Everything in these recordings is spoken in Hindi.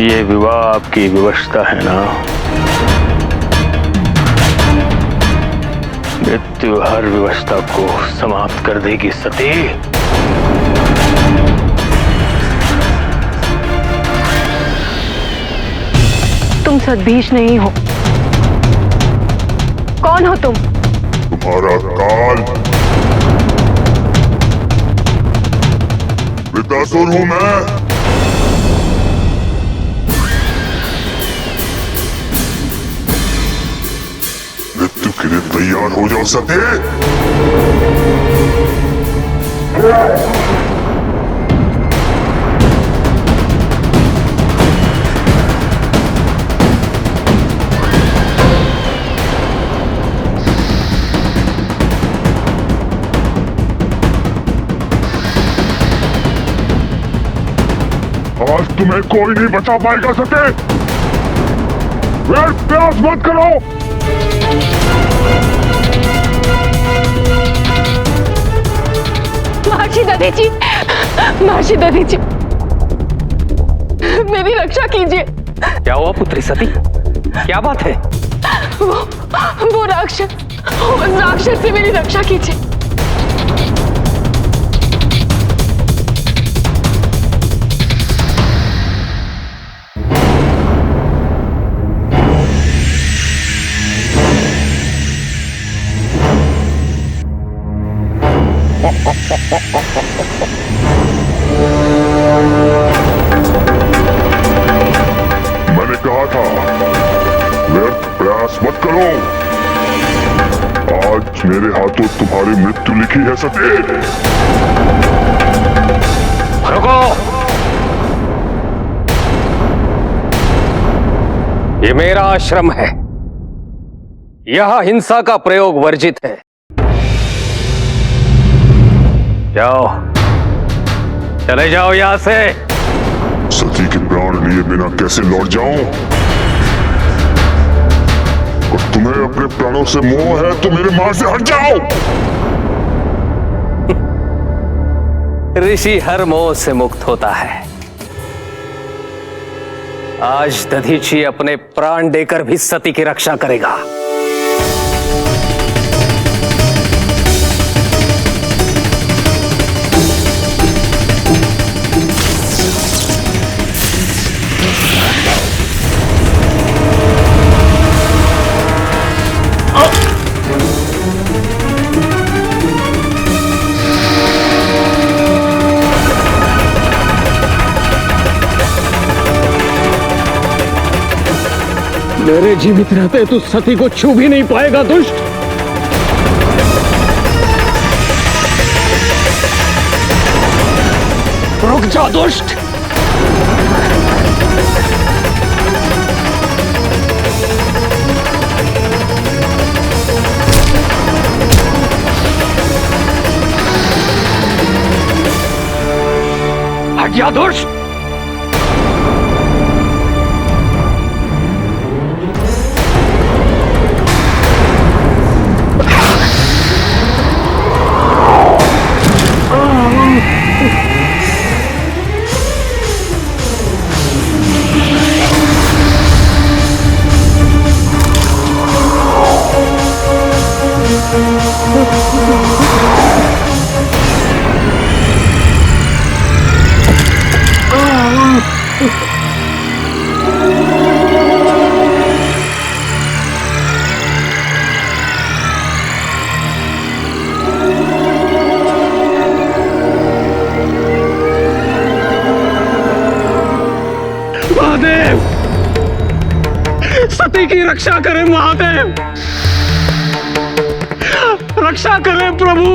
ये विवाह आपकी विवशता है ना? मृत्यु हर विवशता को समाप्त कर देगी सती। तुम सद्भीष नहीं हो। कौन हो तुम? तुम्हारा काल। वृत्तासुर हूं मैं। मृत्यु के लिए तैयार हो जाओ सती। आज तुम्हें कोई नहीं बचा पाएगा सते। व्यर्थ प्रयास मत करो। महर्षि दधीची, महर्षि दधीची, मेरी रक्षा कीजिए। क्या हुआ पुत्री सती? क्या बात है? वो राक्षस, उस राक्षस से मेरी रक्षा कीजिए। मैंने कहा था व्यर्थ प्रयास मत करो। आज मेरे हाथों तुम्हारी मृत्यु लिखी है सती। रुको, ये मेरा आश्रम है। यहां हिंसा का प्रयोग वर्जित है। जाओ, चले जाओ यहां से। सती के प्राण लिए बिना कैसे लौट जाऊं? और तुम्हें अपने प्राणों से मोह है तो मेरे मार्ग से हट जाओ। ऋषि हर मोह से मुक्त होता है। आज दधीची अपने प्राण देकर भी सती की रक्षा करेगा। मेरे जीवित रहते तू सती को छू भी नहीं पाएगा दुष्ट। रुक जा दुष्ट। हट जा दुष्ट। महादेव, सती की रक्षा करें महादेव। रक्षा करें प्रभु,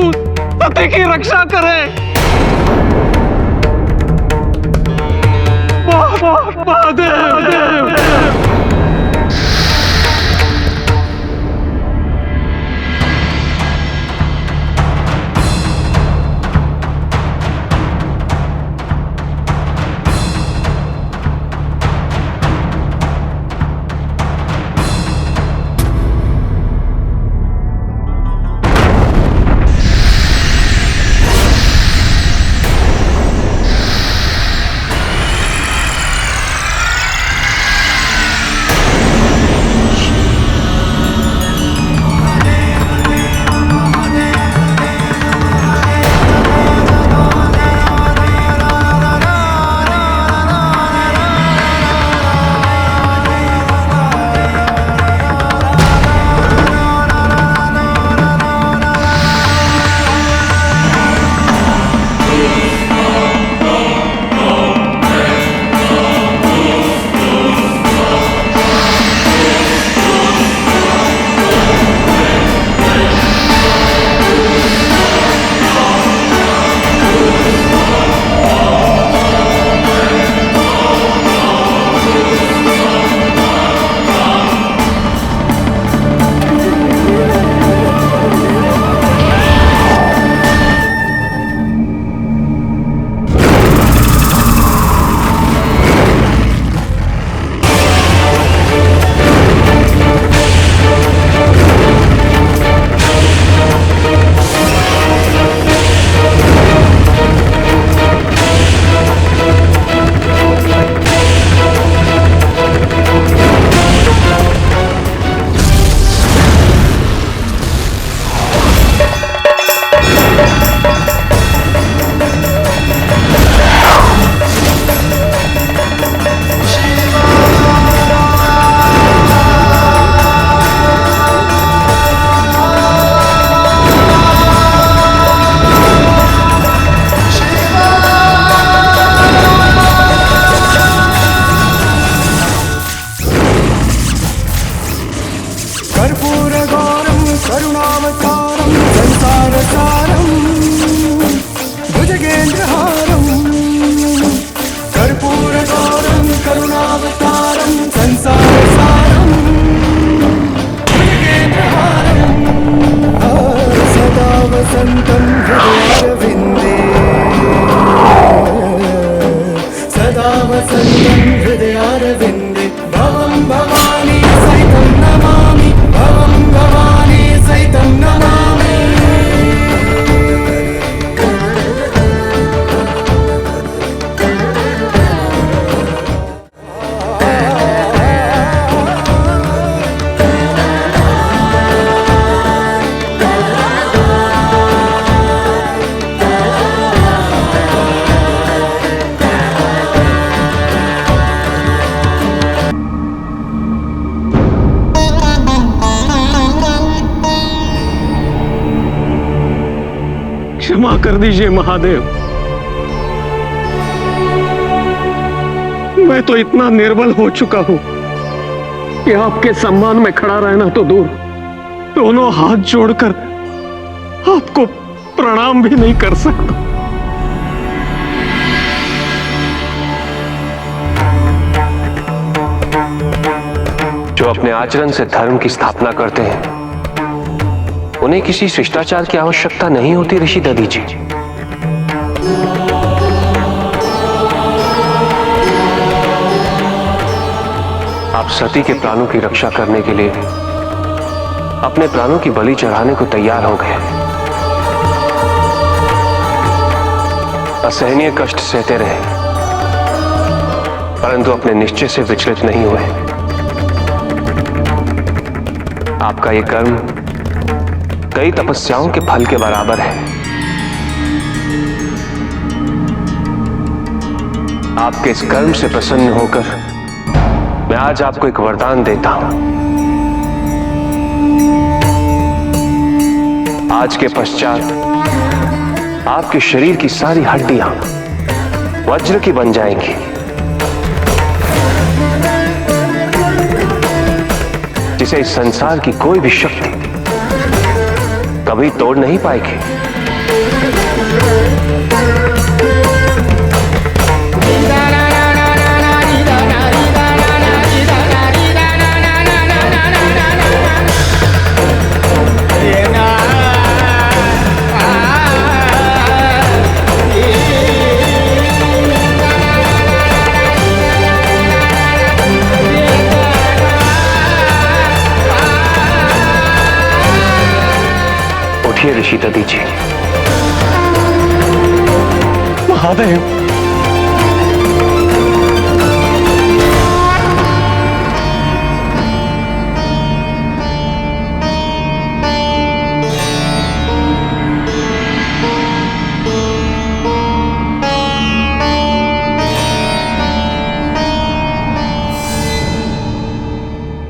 सती की रक्षा करें। महादेव। क्षमा कर दीजिए महादेव। मैं तो इतना निर्बल हो चुका हूं कि आपके सम्मान में खड़ा रहना तो दूर, दोनों हाथ जोड़कर आपको प्रणाम भी नहीं कर सकता। जो अपने आचरण से धर्म की स्थापना करते हैं उन्हें किसी शिष्टाचार की आवश्यकता नहीं होती ऋषि दधीची। आप सती के प्राणों की रक्षा करने के लिए अपने प्राणों की बलि चढ़ाने को तैयार हो गए। असहनीय कष्ट सहते रहे परंतु अपने निश्चय से विचलित नहीं हुए। आपका यह कर्म कई तपस्याओं के फल के बराबर है। आपके इस कर्म से प्रसन्न होकर मैं आज आपको एक वरदान देता हूं। आज के पश्चात आपके शरीर की सारी हड्डियां वज्र की बन जाएंगी। जिसे इस संसार की कोई भी शक्ति कभी तोड़ नहीं पाएगी। उठिए ऋषि दधीची। महादेव,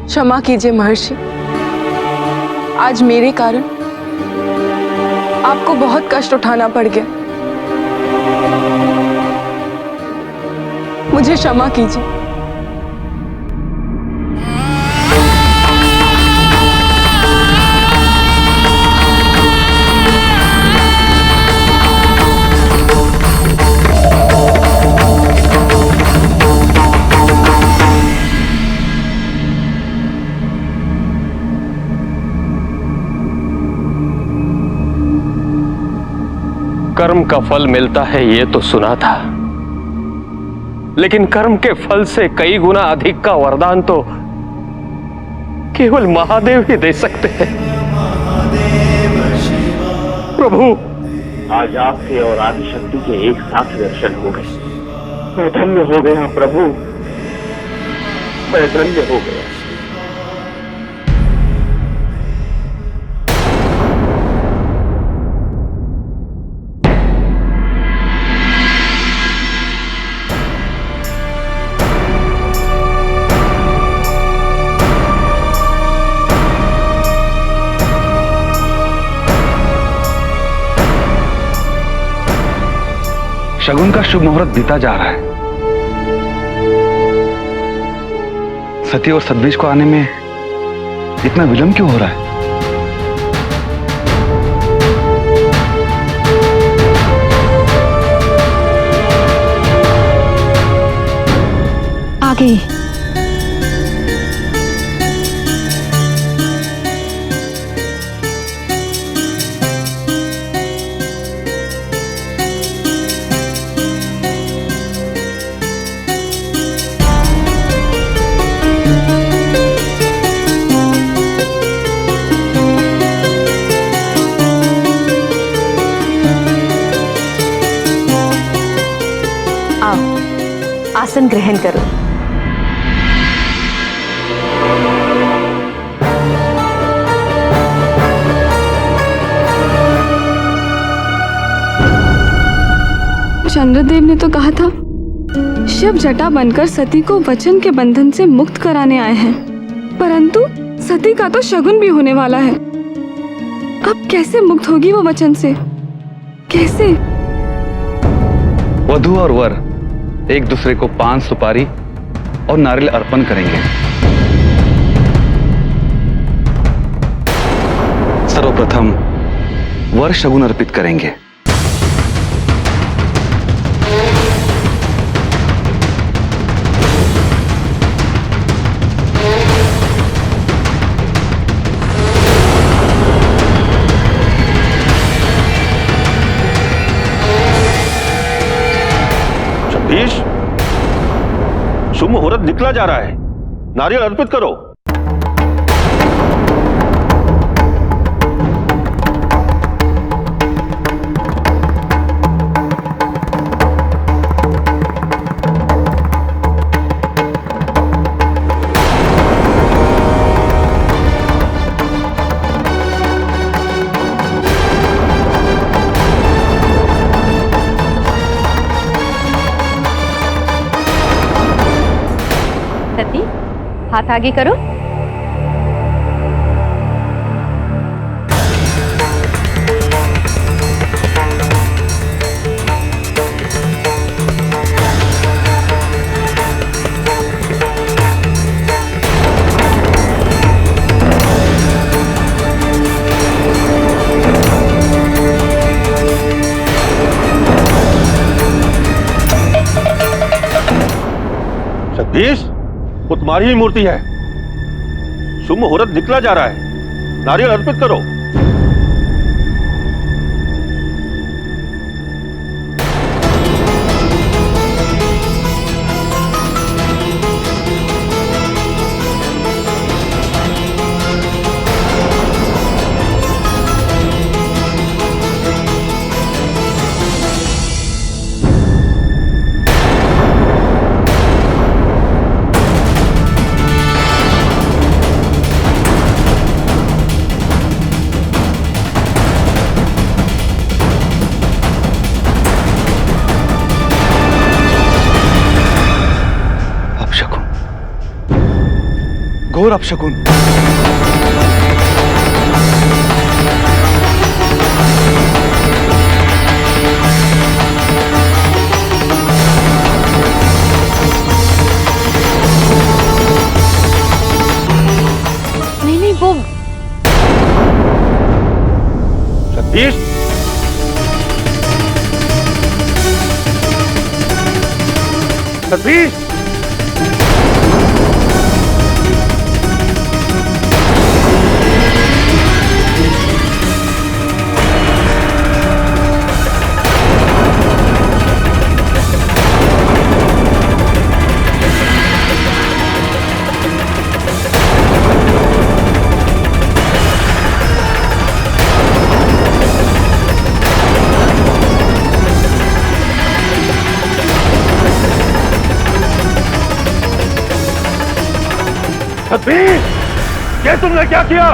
क्षमा कीजिए महर्षि, आज मेरे कारण आपको बहुत कष्ट उठाना पड़ गया। मुझे क्षमा कीजिए। कर्म का फल मिलता है ये तो सुना था, लेकिन कर्म के फल से कई गुना अधिक का वरदान तो केवल महादेव ही दे सकते हैं। प्रभु, आज आपके और आदिशक्ति के एक साथ दर्शन हो गए। मैं धन्य हो गया प्रभु, मैं धन्य हो गया। शगुन का शुभ मुहूर्त बीता जा रहा है। सती और सदबीज को आने में इतना विलंब क्यों हो रहा है? आ गई। आसन ग्रहण करो। चंद्रदेव ने तो कहा था शिव जटा बनकर सती को वचन के बंधन से मुक्त कराने आए हैं, परंतु सती का तो शगुन भी होने वाला है। अब कैसे मुक्त होगी वो वचन से? कैसे? वधू और वर एक दूसरे को पान सुपारी और नारियल अर्पण करेंगे। सर्वप्रथम वर शगुन अर्पित करेंगे। जगदीश, शुभ मुहूर्त निकला जा रहा है, नारियल अर्पित करो। सती, हाथ आगे करो। जगदीश, वो तुम्हारी ही मूर्ति है। शुभ मुहूर्त निकला जा रहा है, नारियल अर्पित करो। घोर अपशकुन। नहीं, वो जगदीश, जगदीश, जगदीश, ये तुमने क्या किया?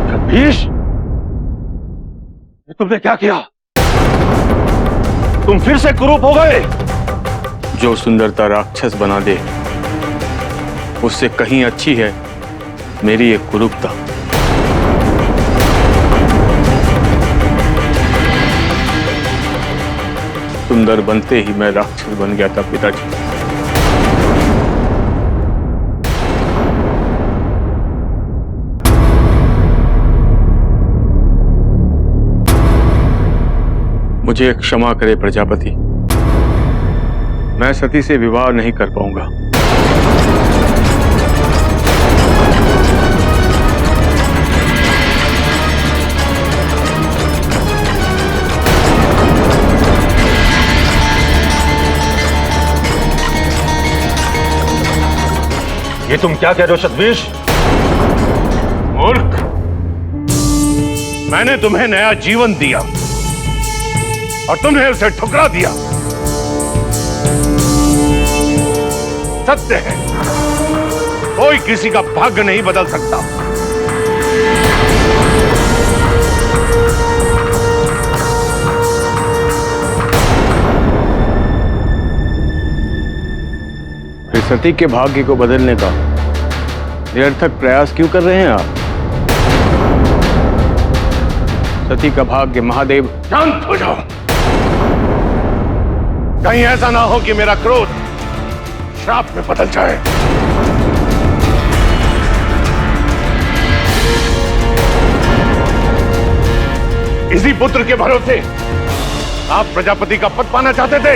जगदीश, तुमने क्या किया? तुम फिर से कुरूप हो गए। जो सुंदरता राक्षस बना दे उससे कहीं अच्छी है मेरी एक कुरूपता। सुंदर बनते ही मैं राक्षस बन गया था पिताजी। मुझे क्षमा करे प्रजापति, मैं सती से विवाह नहीं कर पाऊंगा। ये तुम क्या कह रहे हो सतवीश? मूर्ख, मैंने तुम्हें नया जीवन दिया और तुमने उसे ठुकरा दिया। सत्य है, कोई किसी का भाग्य नहीं बदल सकता। फिर सती के भाग्य को बदलने का निरर्थक प्रयास क्यों कर रहे हैं आप? सती का भाग्य महादेव। शांत हो जाओ। कहीं ऐसा ना हो कि मेरा क्रोध श्राप में बदल जाए। इसी पुत्र के भरोसे आप प्रजापति का पद पाना चाहते थे।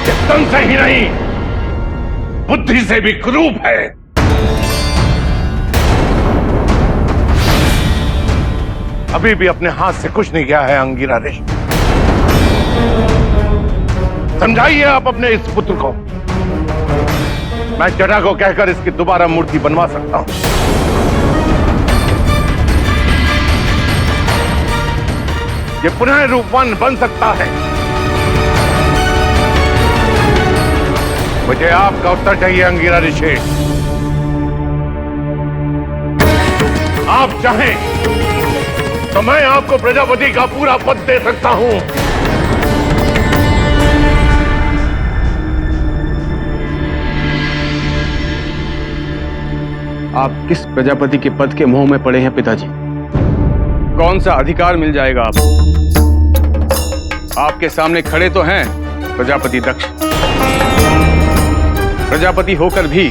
ये तन से ही नहीं, बुद्धि से भी कुरूप है। अभी भी अपने हाथ से कुछ नहीं गया है अंगिरा ऋषि। समझाइए आप अपने इस पुत्र को। मैं जटा को कहकर इसकी दोबारा मूर्ति बनवा सकता हूं। ये पुनः रूपवान बन सकता है। मुझे आपका उत्तर चाहिए अंगिरा ऋषि। आप चाहें तो मैं आपको प्रजापति का पूरा पद दे सकता हूं। आप किस प्रजापति के पद के मोह में पड़े हैं पिताजी? कौन सा अधिकार मिल जाएगा आपके सामने खड़े तो हैं प्रजापति दक्ष। प्रजापति होकर भी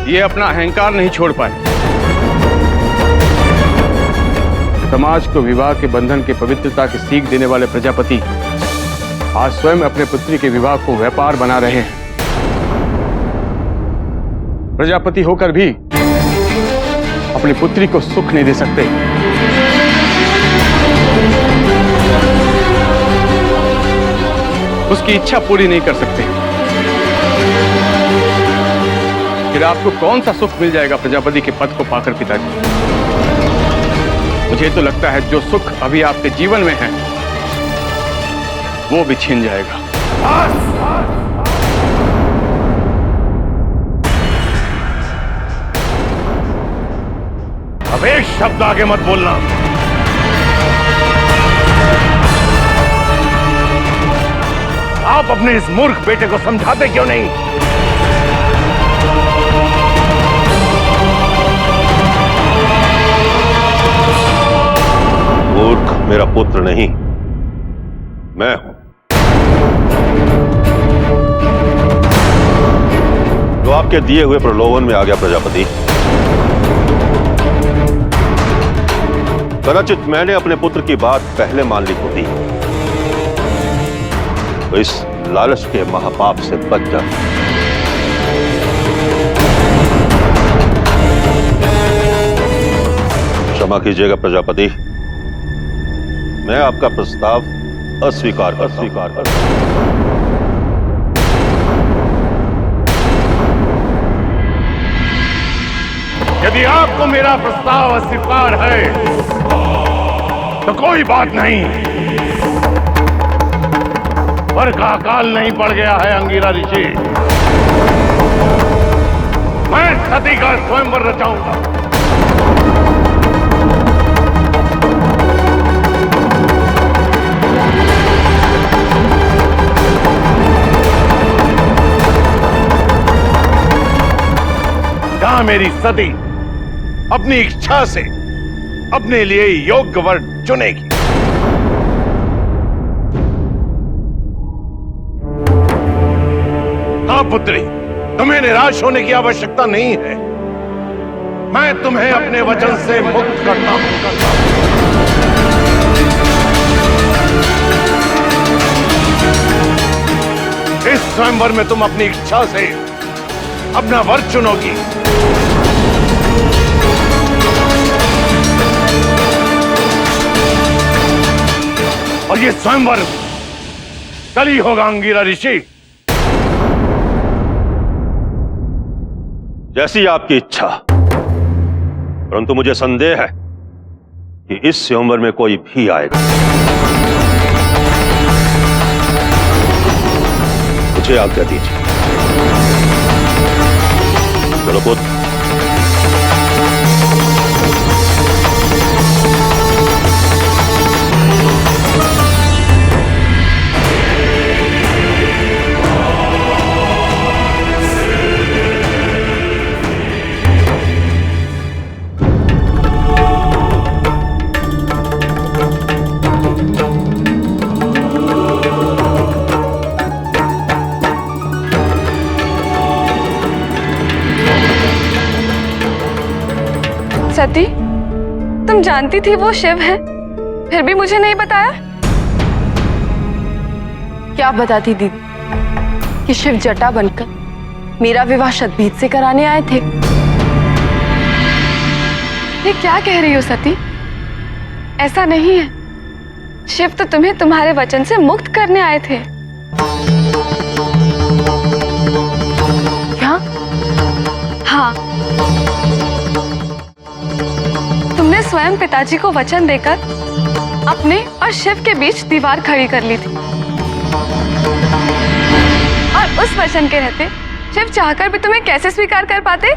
ये अपना अहंकार नहीं छोड़ पाए। समाज को विवाह के बंधन की पवित्रता की सीख देने वाले प्रजापति आज स्वयं अपने पुत्री के विवाह को व्यापार बना रहे हैं। प्रजापति होकर भी अपनी पुत्री को सुख नहीं दे सकते। उसकी इच्छा पूरी नहीं कर सकते। फिर आपको कौन सा सुख मिल जाएगा प्रजापति के पद को पाकर पिताजी? मुझे तो लगता है जो सुख अभी आपके जीवन में है वो भी छिन जाएगा। अब एक शब्द आगे मत बोलना। आप अपने इस मूर्ख बेटे को समझाते क्यों नहीं? मूर्ख मेरा पुत्र नहीं, मैं हूं। जो आपके दिए हुए प्रलोभन में आ गया प्रजापति। कदाचित मैंने अपने पुत्र की बात पहले मान ली होती तो इस लालच के महापाप से बच जाता। क्षमा कीजिएगा प्रजापति, मैं आपका प्रस्ताव अस्वीकार करता हूं। यदि आपको मेरा प्रस्ताव अस्वीकार है तो कोई बात नहीं। वर का अकाल नहीं पड़ गया है अंगिरा ऋषि। मैं सती का स्वयंवर रचाऊंगा। जहां मेरी सती अपनी इच्छा से अपने लिए योग्य वर चुनेगी। हाँ पुत्री, तुम्हें निराश होने की आवश्यकता नहीं है। मैं तुम्हें अपने वचन से मुक्त करता हूं। इस स्वयंवर में तुम अपनी इच्छा से अपना वर चुनोगी। और ये स्वयंवर कल ही होगा अंगिरा ऋषि। जैसी आपकी इच्छा, परंतु मुझे संदेह है कि इस स्वयंवर में कोई भी आएगा। मुझे आज्ञा दीजिए। चलो पुत्र। सती, तुम जानती थी वो शिव है, फिर भी मुझे नहीं बताया? क्या बताती दीदी कि शिव जटा बनकर मेरा विवाह शतभीत से कराने आए थे। ये क्या कह रही हो सती? ऐसा नहीं है, शिव तो तुम्हें तुम्हारे वचन से मुक्त करने आए थे। क्या? हाँ, तुमने स्वयं पिताजी को वचन देकर अपने और शिव के बीच दीवार खड़ी कर ली थी, और उस वचन के रहते शिव चाहकर भी तुम्हें कैसे स्वीकार कर पाते?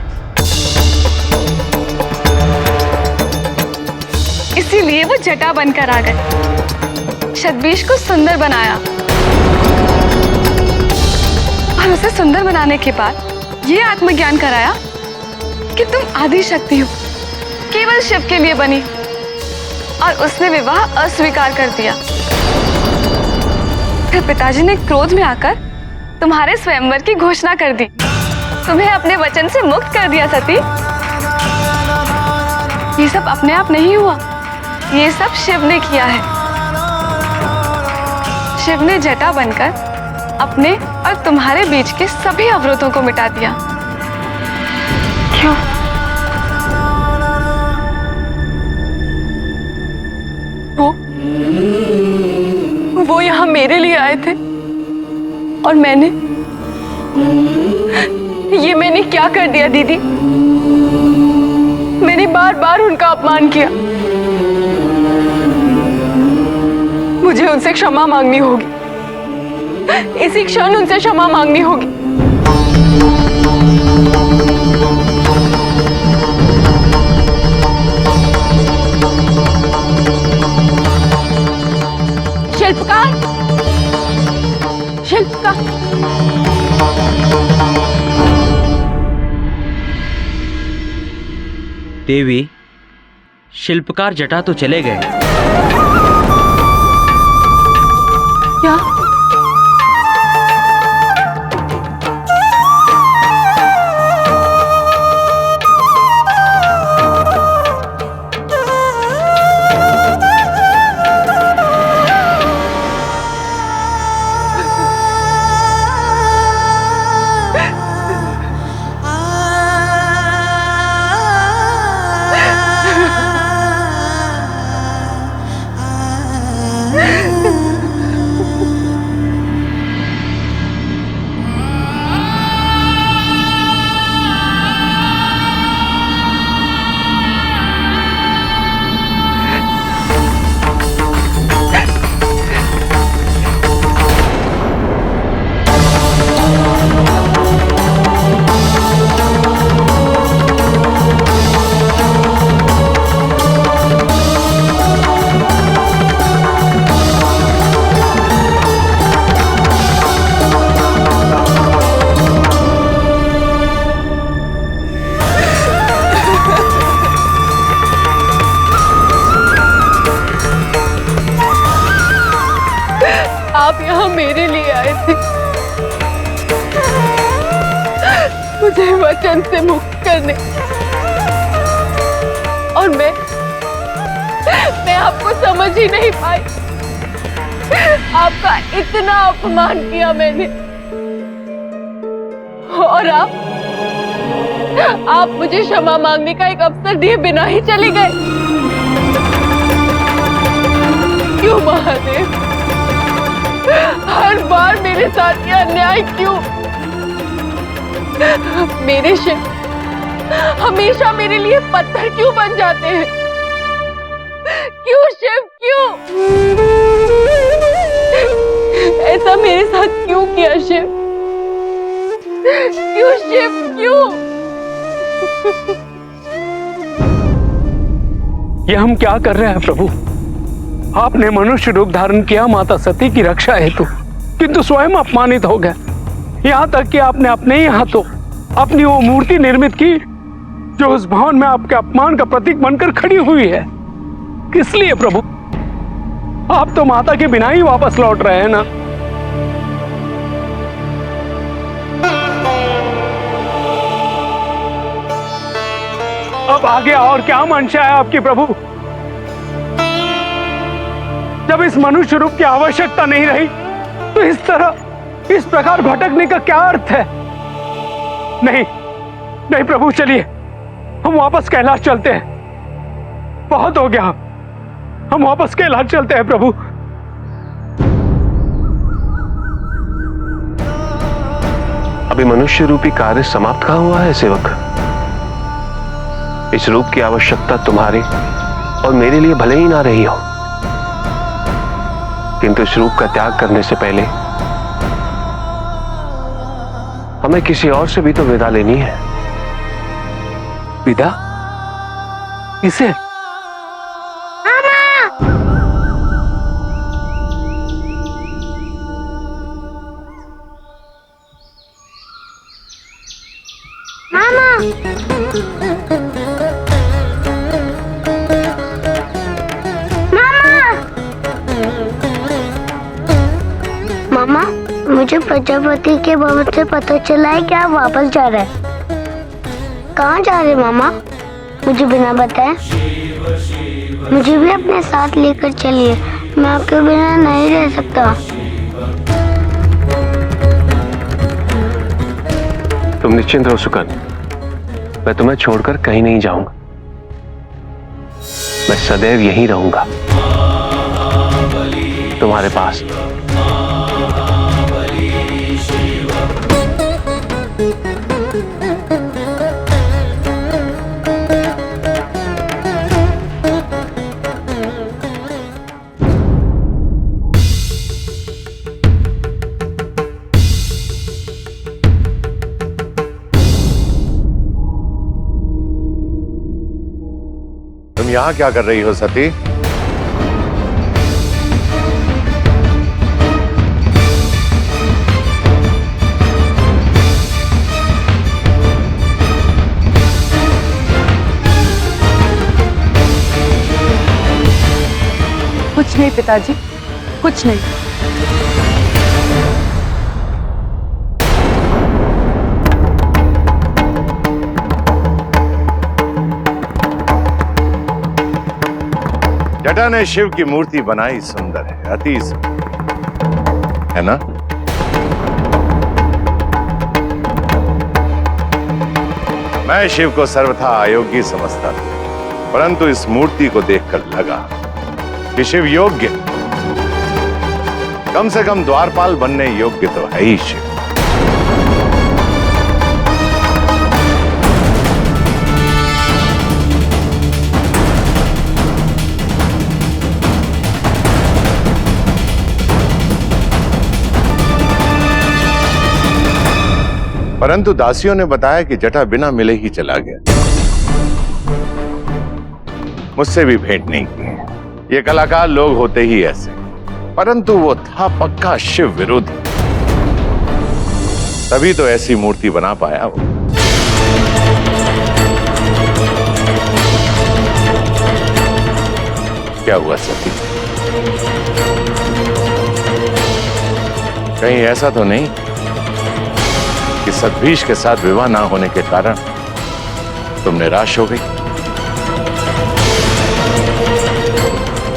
इसीलिए वो जटा बनकर आ गए, शतबीज को सुंदर बनाया, और उसे सुंदर बनाने के बाद ये आत्मज्ञान कराया कि तुम आदि शक्ति हो, केवल शिव के लिए बनी, और उसने विवाह अस्वीकार कर दिया। फिर पिताजी ने क्रोध में आकर तुम्हारे स्वयंवर की घोषणा कर दी, तुम्हें अपने वचन से मुक्त कर दिया सती। ये सब अपने आप नहीं हुआ, ये सब शिव ने किया है। शिव ने जटा बनकर अपने और तुम्हारे बीच के सभी अवरोधों को मिटा दिया। क्यों? वो यहाँ मेरे लिए आए थे, और मैंने क्या कर दिया दीदी? मैंने बार बार उनका अपमान किया। मुझे उनसे क्षमा मांगनी होगी, इसी क्षण उनसे क्षमा मांगनी होगी। शिल्पकार, शिल्पकार, देवी, शिल्पकार जटा तो चले गए। क्या? आप यहाँ मेरे लिए आए थे, मुझे वचन से मुक्त करने, और मैं आपको समझ ही नहीं पाई। आपका इतना अपमान किया मैंने, और आप मुझे क्षमा मांगने का एक अवसर दिए बिना ही चले गए। क्यों महादेव, हर बार मेरे साथ ये अन्याय क्यों? मेरे शिव हमेशा मेरे लिए पत्थर क्यों बन जाते हैं? क्यों शिव, क्यों ऐसा मेरे साथ क्यों किया शिव? क्यों शिव, क्यों? ये हम क्या कर रहे हैं प्रभु? आपने मनुष्य रूप धारण किया माता सती की रक्षा हेतु, किंतु स्वयं अपमानित हो गए। यहाँ तक कि आपने अपने ही हाथों अपनी वो मूर्ति निर्मित की जो उस भवन में आपके अपमान का प्रतीक बनकर खड़ी हुई है। किस लिए प्रभु? आप तो माता के बिना ही वापस लौट रहे हैं ना। अब आगे और क्या मंशा है आपकी प्रभु? जब इस मनुष्य रूप की आवश्यकता नहीं रही तो इस तरह इस प्रकार भटकने का क्या अर्थ है? नहीं नहीं प्रभु, चलिए हम वापस कैलाश चलते हैं। बहुत हो गया, हम वापस कैलाश चलते हैं प्रभु। अभी मनुष्य रूपी कार्य समाप्त कहाँ हुआ है सेवक? इस रूप की आवश्यकता तुम्हारे और मेरे लिए भले ही ना रही हो, किंतु इस रूप का त्याग करने से पहले हमें किसी और से भी तो विदा लेनी है। विदा? इसे? मामा, मुझे प्रजापति के भवन से पता चला है कि आप वापस जा रहे हैं। कहाँ जा रहे मामा? मुझे बिना बताए। मुझे भी अपने साथ लेकर चलिए, मैं आपके बिना नहीं रह सकता। तुम निश्चिंत रहो सुकन, मैं तुम्हें छोड़कर कहीं नहीं जाऊंगा। मैं सदैव यहीं रहूंगा तुम्हारे पास। तुम यहाँ क्या कर रही हो सती? कुछ नहीं पिताजी, कुछ नहीं। जटा ने शिव की मूर्ति बनाई, सुंदर है, अति सुंदर है ना? मैं शिव को सर्वथा अयोग्य समझता था, परंतु इस मूर्ति को देखकर लगा कि शिव योग्य, कम से कम द्वारपाल बनने योग्य तो है ही शिव। परंतु दासियों ने बताया कि जटा बिना मिले ही चला गया, मुझसे भी भेंट नहीं की। ये कलाकार लोग होते ही ऐसे, परंतु वो था पक्का शिव विरोधी, तभी तो ऐसी मूर्ति बना पाया वो। क्या हुआ सती? कहीं ऐसा तो नहीं कि सतभीष के साथ विवाह ना होने के कारण तुम निराश हो गई?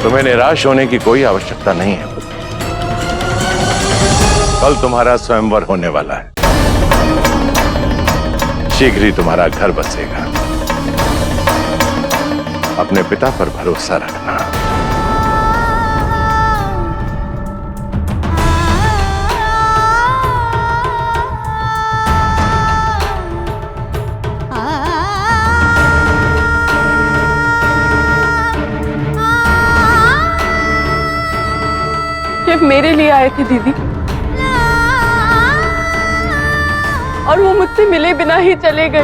तुम्हें निराश होने की कोई आवश्यकता नहीं है। कल तुम्हारा स्वयंवर होने वाला है, शीघ्र ही तुम्हारा घर बसेगा। अपने पिता पर भरोसा रखना। मेरे लिए आए थे दीदी, और वो मुझसे मिले बिना ही चले गए।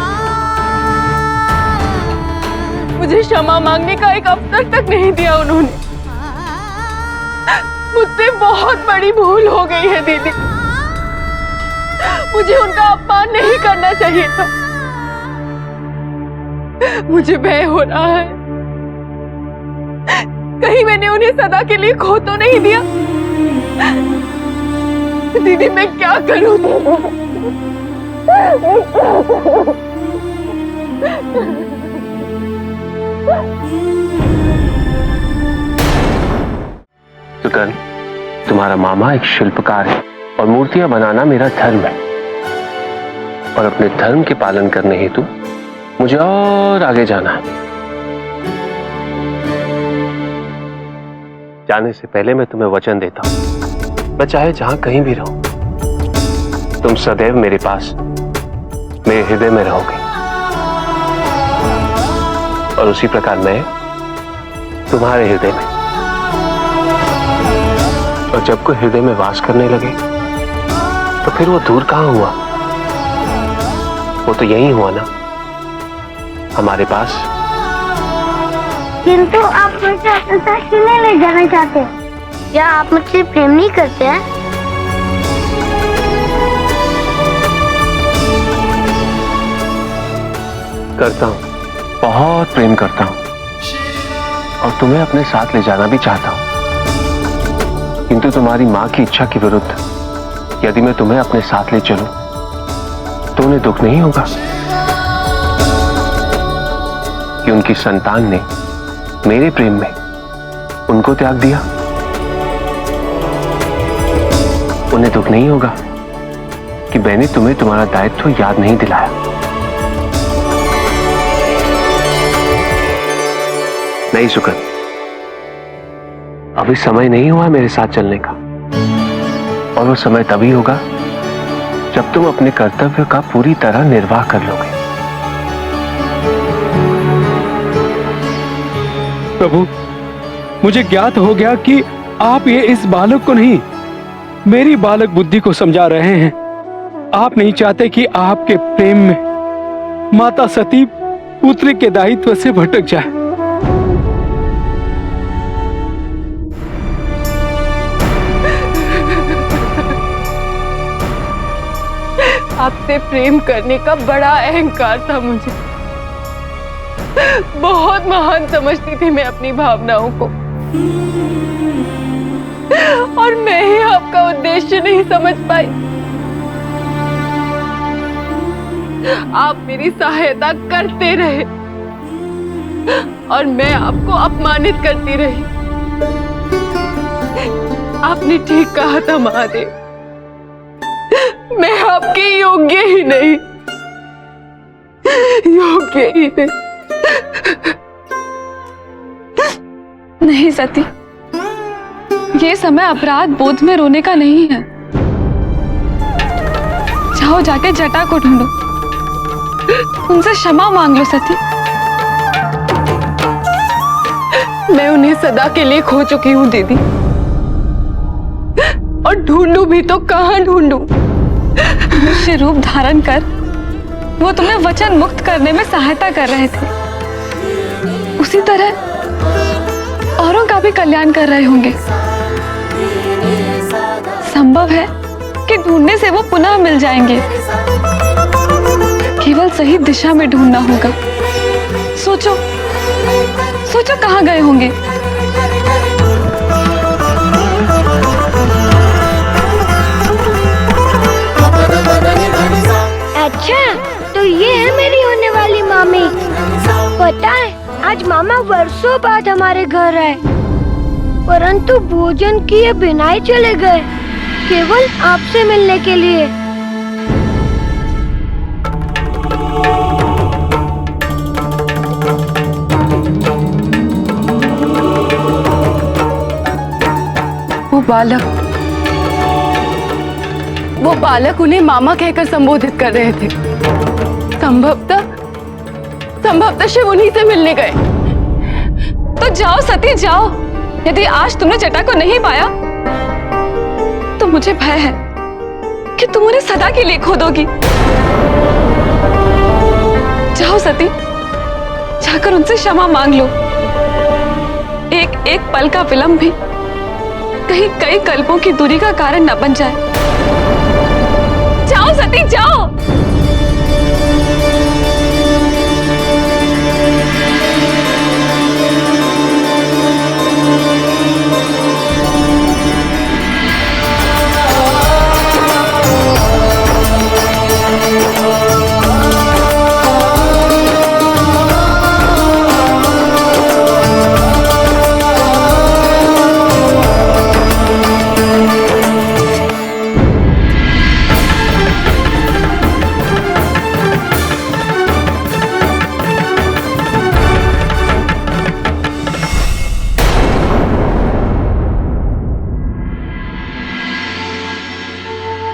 मुझे क्षमा मांगने का एक अवसर तक नहीं दिया उन्होंने। मुझसे बहुत बड़ी भूल हो गई है दीदी। मुझे उनका अपमान नहीं करना चाहिए था। मुझे भय हो रहा है, कहीं मैंने उन्हें सदा के लिए खो तो नहीं दिया। दीदी मैं क्या करूं? सुकन, तुम्हारा मामा एक शिल्पकार है और मूर्तियां बनाना मेरा धर्म है, और अपने धर्म के पालन करने हेतु मुझे और आगे जाना है। जाने से पहले मैं तुम्हें वचन देता हूं, मैं चाहे जहां कहीं भी रहूं, तुम सदैव मेरे पास, मेरे हृदय में रहोगे, और उसी प्रकार मैं तुम्हारे हृदय में। और जब कोई हृदय में वास करने लगे तो फिर वो दूर कहां हुआ, वो तो यही हुआ ना, हमारे पास। किंतु आप मुझे अपने साथ क्यों नहीं ले जाना चाहते? क्या आप मुझसे प्रेम नहीं करते हैं? करता हूं, बहुत प्रेम करता हूं, और तुम्हें अपने साथ ले जाना भी चाहता हूं। किंतु तुम्हारी मां की इच्छा के विरुद्ध यदि मैं तुम्हें अपने साथ ले चलूं तो उन्हें दुख नहीं होगा कि उनकी संतान ने मेरे प्रेम में उनको त्याग दिया? उन्हें दुख नहीं होगा कि मैंने तुम्हें तुम्हारा दायित्व याद नहीं दिलाया? नहीं सुकन, अभी समय नहीं हुआ मेरे साथ चलने का, और वो समय तभी होगा जब तुम अपने कर्तव्य का पूरी तरह निर्वाह कर लोगे। प्रभु, मुझे ज्ञात हो गया कि आप ये इस बालक को नहीं, मेरी बालक बुद्धि को समझा रहे हैं। आप नहीं चाहते कि आपके प्रेम में माता सती पुत्र के दायित्व से भटक जाए। आपसे प्रेम करने का बड़ा अहंकार था मुझे। बहुत महान समझती थी मैं अपनी भावनाओं को, और मैं ही आपका उद्देश्य नहीं समझ पाई। आप मेरी सहायता करते रहे और मैं आपको अपमानित करती रही। आपने ठीक कहा था महादेव, मैं आपके योग्य ही नहीं, योग्य ही नहीं। नहीं सती, ये समय अपराध बोध में रोने का नहीं है। जाओ जाके जटा को ढूंढो, उनसे क्षमा मांग लो सती। मैं उन्हें सदा के लिए खो चुकी हूँ दीदी, और ढूंढूं भी तो कहाँ ढूंढूं? मनुष्य रूप धारण कर वो तुम्हें वचन मुक्त करने में सहायता कर रहे थे, उसी तरह औरों का भी कल्याण कर रहे होंगे। संभव है कि ढूंढने से वो पुनः मिल जाएंगे, केवल सही दिशा में ढूंढना होगा। सोचो सोचो कहाँ गए होंगे? अच्छा, तो ये है मेरी होने वाली मामी। पता है, आज मामा वर्षों बाद हमारे घर आए, परंतु भोजन किए बिना ही चले गए, केवल आपसे मिलने के लिए। वो बालक उन्हें मामा कहकर संबोधित कर रहे थे। संभवतः शिव उन्हीं से मिलने गए। तो जाओ सती जाओ, यदि आज तुमने जटा को नहीं पाया तो मुझे भय है कि तुम उन्हें सदा के लिए खो दोगी। जाओ सती, जाकर उनसे क्षमा मांग लो। एक एक पल का विलंब भी कहीं कई कल्पों की दूरी का कारण न बन जाए। जाओ सती, जाओ।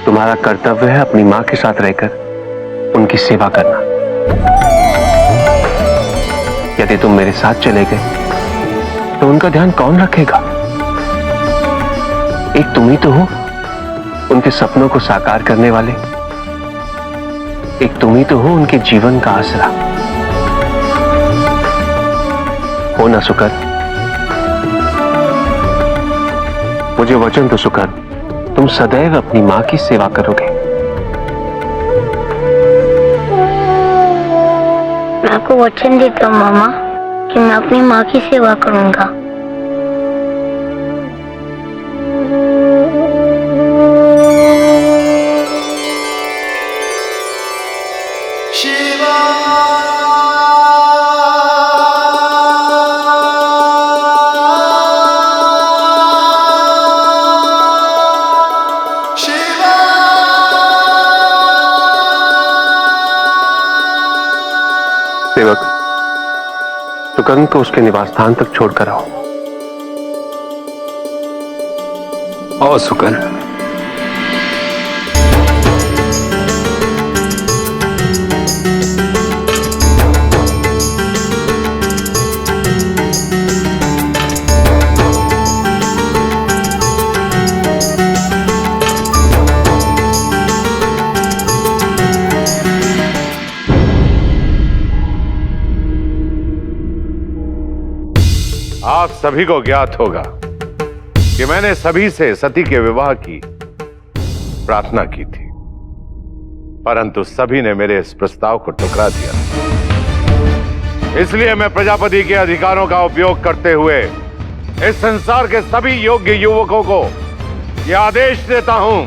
तुम्हारा कर्तव्य है अपनी मां के साथ रहकर उनकी सेवा करना। यदि तुम मेरे साथ चले गए तो उनका ध्यान कौन रखेगा? एक तुम ही तो हो उनके सपनों को साकार करने वाले, एक तुम ही तो हो उनके जीवन का आसरा। हो ना सुकर? मुझे वचन दो सुकर, तुम सदैव अपनी मां की सेवा करोगे। मैं आपको वचन देता हूँ मामा कि मैं अपनी माँ की सेवा करूंगा। सेवक, सुकर्ण को उसके निवास स्थान तक छोड़कर आओ। और सुकर्ण, आप सभी को ज्ञात होगा कि मैंने सभी से सती के विवाह की प्रार्थना की थी, परंतु सभी ने मेरे इस प्रस्ताव को ठुकरा दिया। इसलिए मैं प्रजापति के अधिकारों का उपयोग करते हुए इस संसार के सभी योग्य युवकों को यह आदेश देता हूं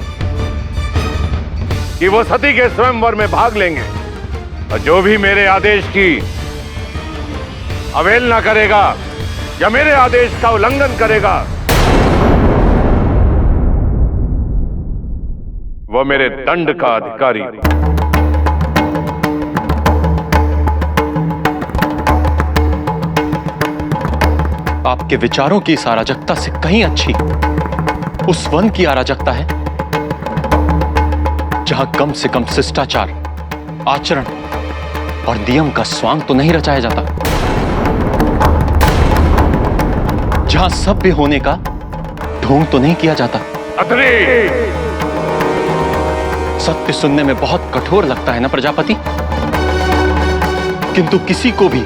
कि वो सती के स्वयंवर में भाग लेंगे, और जो भी मेरे आदेश की अवहेलना करेगा या मेरे आदेश का उल्लंघन करेगा, वो मेरे दंड का अधिकारी। आपके विचारों की इस अराजकता से कहीं अच्छी उस वन की अराजकता है जहां कम से कम शिष्टाचार, आचरण और नियम का स्वांग तो नहीं रचाया जाता, जहां सभ्य होने का ढोंग तो नहीं किया जाता। अत्रि! सत्य सुनने में बहुत कठोर लगता है ना प्रजापति, किंतु किसी को भी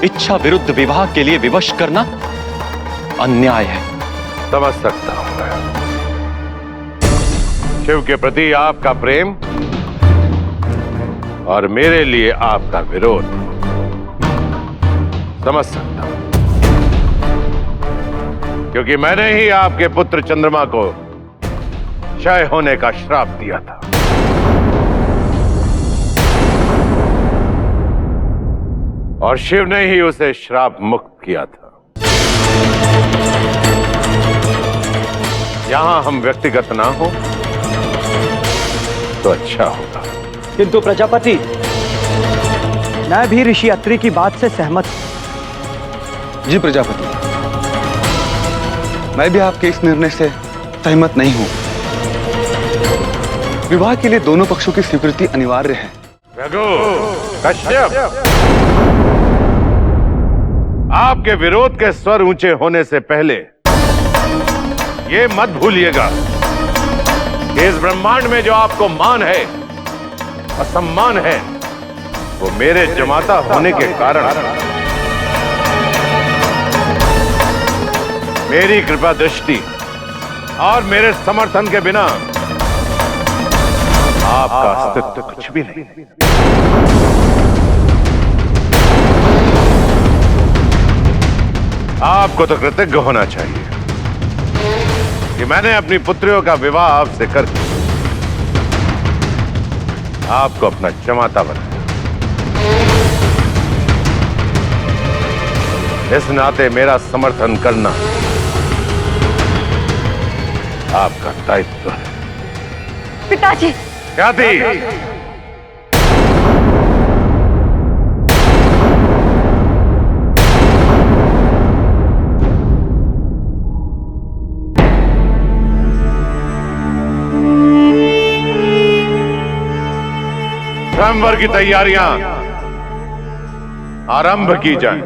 इच्छा विरुद्ध विवाह के लिए विवश करना अन्याय है। समझ सकता हूं मैं शिव के प्रति आपका प्रेम और मेरे लिए आपका विरोध, समझ सकता हूं, क्योंकि मैंने ही आपके पुत्र चंद्रमा को क्षय होने का श्राप दिया था। और शिव ने ही उसे श्राप मुक्त किया था। यहां हम व्यक्तिगत ना हो तो अच्छा होगा। किंतु प्रजापति, मैं भी ऋषि अत्रि की बात से सहमत हूं। जी प्रजापति, मैं भी आपके इस निर्णय से सहमत नहीं हूं। विवाह के लिए दोनों पक्षों की स्वीकृति अनिवार्य है। कश्यप, आपके विरोध के स्वर ऊंचे होने से पहले ये मत भूलिएगा कि इस ब्रह्मांड में जो आपको मान है असम्मान है वो मेरे जमाता होने के कारण। मेरी कृपा दृष्टि और मेरे समर्थन के बिना आपका अस्तित्व कुछ भी नहीं। आपको तो कृतज्ञ होना चाहिए कि मैंने अपनी पुत्रियों का विवाह आपसे करके आपको अपना जमाता बनाया। इस नाते मेरा समर्थन करना आपका दायित्व है। पिताजी। क्या थी? स्वयंवर की तैयारियां आरंभ की जाएं।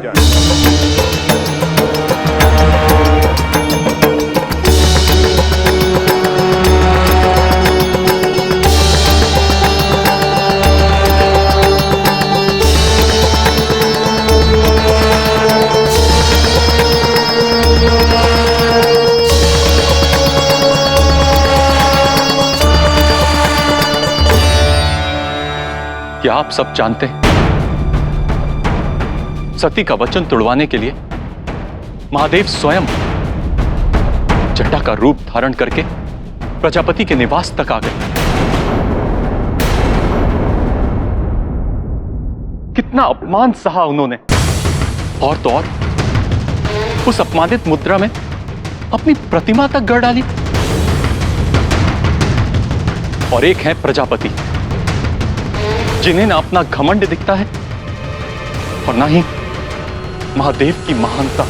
क्या आप सब जानते हैं सती का वचन तोड़वाने के लिए महादेव स्वयं जटा का रूप धारण करके प्रजापति के निवास तक आ गए। कितना अपमान सहा उन्होंने, और तो और उस अपमानित मुद्रा में अपनी प्रतिमा तक गड़ डाली। और एक है प्रजापति जिन्हें ना अपना घमंड दिखता है और ना ही महादेव की महानता।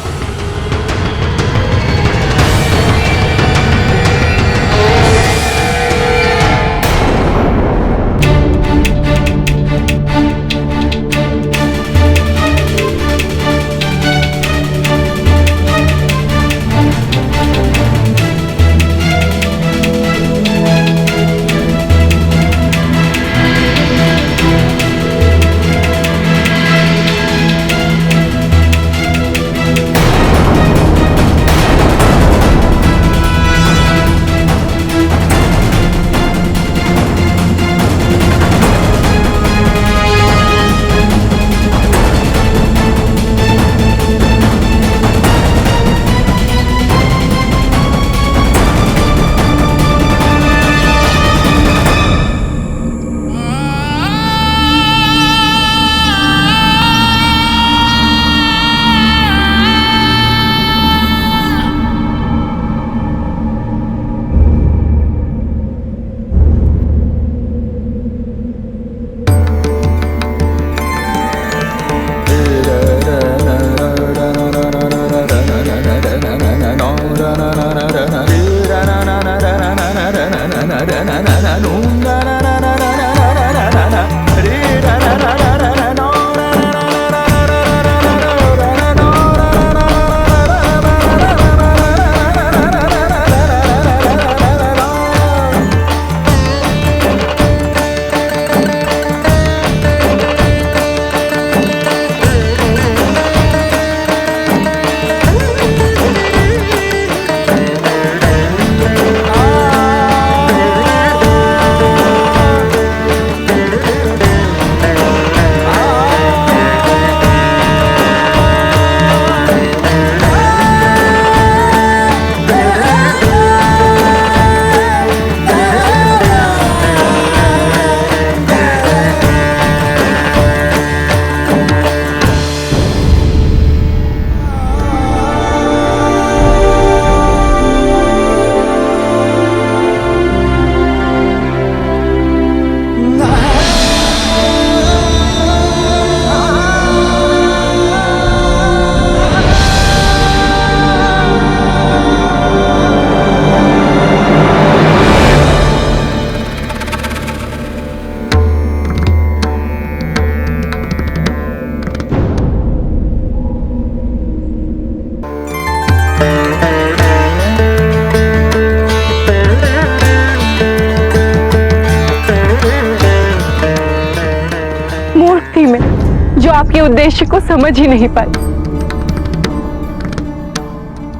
उद्देश्य को समझ ही नहीं पाई।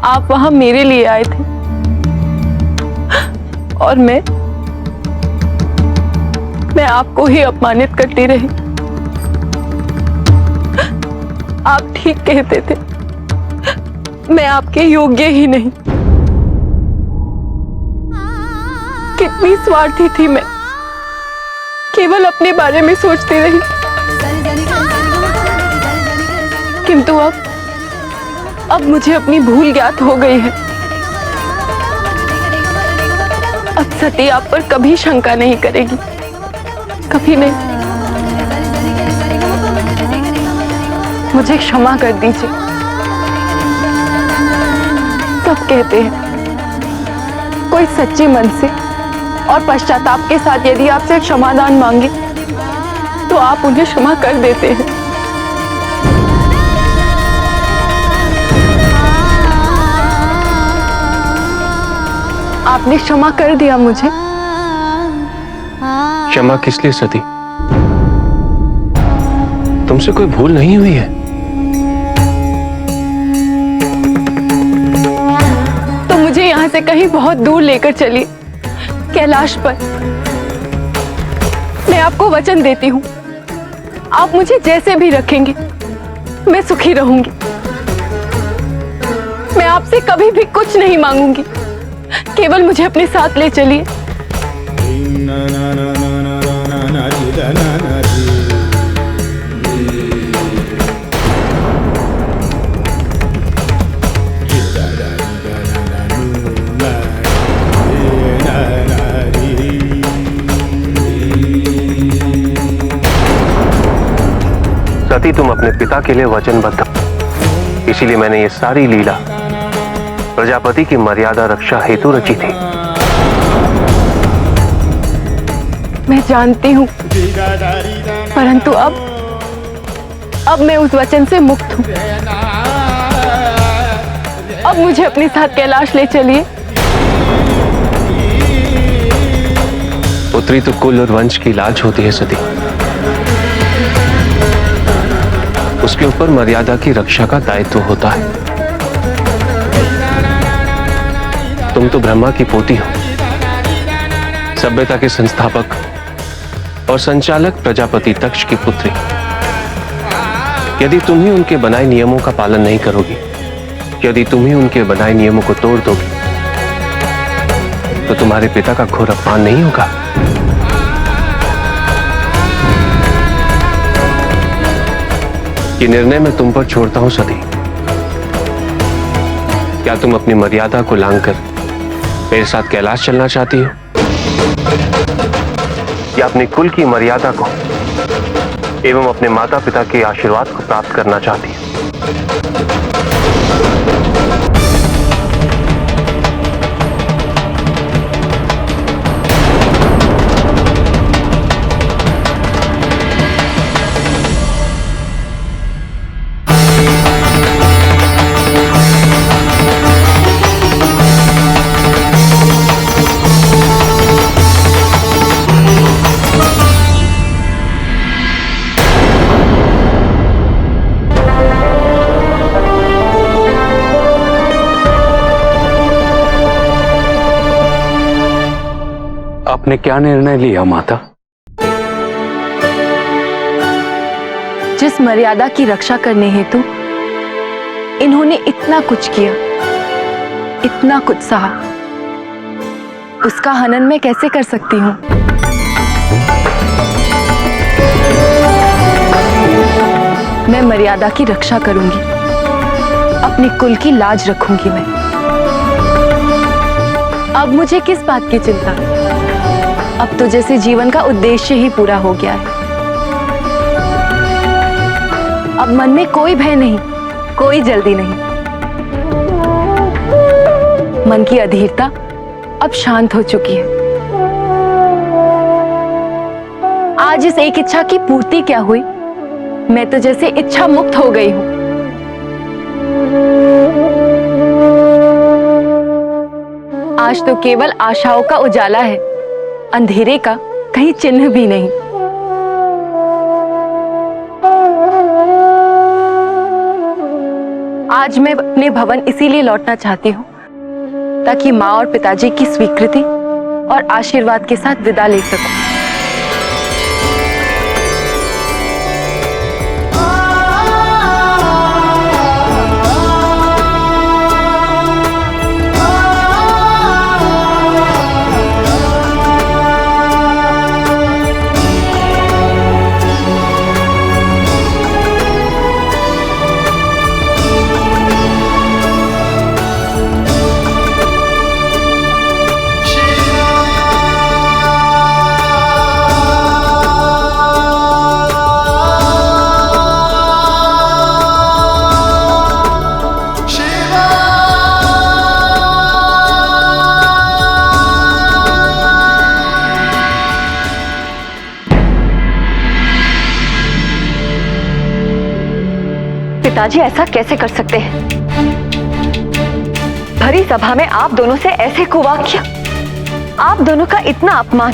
आप वहां मेरे लिए आए थे और मैं आपको ही अपमानित करती रही। आप ठीक कहते थे, मैं आपके योग्य ही नहीं। कितनी स्वार्थी थी मैं, केवल अपने बारे में सोचती रही। किंतु अब मुझे अपनी भूल ज्ञात हो गई है। अब सती आप पर कभी शंका नहीं करेगी, कभी नहीं। मुझे क्षमा कर दीजिए। सब कहते हैं कोई सच्चे मन से और पश्चाताप के साथ यदि आपसे क्षमादान मांगे तो आप उन्हें क्षमा कर देते हैं। आपने क्षमा कर दिया मुझे। क्षमा किस लिए सती? तुमसे कोई भूल नहीं हुई है। तो मुझे यहाँ से कहीं बहुत दूर लेकर चलिए, कैलाश पर। मैं आपको वचन देती हूँ, आप मुझे जैसे भी रखेंगे मैं सुखी रहूंगी। मैं आपसे कभी भी कुछ नहीं मांगूंगी, केवल मुझे अपने साथ ले चलिए। सती, तुम अपने पिता के लिए वचनबद्ध हो, इसीलिए मैंने ये सारी लीला प्रजापति की मर्यादा रक्षा हेतु रची थी। मैं जानती हूँ, परंतु अब मैं उस वचन से मुक्त हूँ। अब मुझे अपने साथ कैलाश ले चलिए। पुत्री तो कुल और वंश की लाज होती है सती, उसके ऊपर मर्यादा की रक्षा का दायित्व होता है। तुम तो ब्रह्मा की पोती हो, सभ्यता के संस्थापक और संचालक प्रजापति तक्ष की पुत्री। यदि तुम ही उनके बनाए नियमों का पालन नहीं करोगी, यदि तुम ही उनके बनाए नियमों को तोड़ दोगी, तो तुम्हारे पिता का घोर अपमान नहीं होगा? ये निर्णय मैं तुम पर छोड़ता हूं सती। क्या तुम अपनी मर्यादा को लांघकर मेरे साथ कैलाश चलना चाहती हो, या अपने कुल की मर्यादा को एवं अपने माता पिता के आशीर्वाद को प्राप्त करना चाहती हो? आपने क्या निर्णय लिया माता? जिस मर्यादा की रक्षा करने हेतु इन्होंने इतना कुछ किया, इतना कुछ सहा, उसका हनन मैं कैसे कर सकती हूँ? मैं मर्यादा की रक्षा करूंगी, अपने कुल की लाज रखूंगी मैं। अब मुझे किस बात की चिंता? अब तो जैसे जीवन का उद्देश्य ही पूरा हो गया है। अब मन में कोई भय नहीं, कोई जल्दी नहीं। मन की अधीरता अब शांत हो चुकी है। आज इस एक इच्छा की पूर्ति क्या हुई, मैं तो जैसे इच्छा मुक्त हो गई हूं। आज तो केवल आशाओं का उजाला है, अंधेरे का कहीं चिन्ह भी नहीं। आज मैं अपने भवन इसीलिए लौटना चाहती हूँ ताकि माँ और पिताजी की स्वीकृति और आशीर्वाद के साथ विदा ले सकूं। पिताजी ऐसा कैसे कर सकते हैं? भरी सभा में आप दोनों से ऐसे कुवाक्य, आप दोनों का इतना अपमान,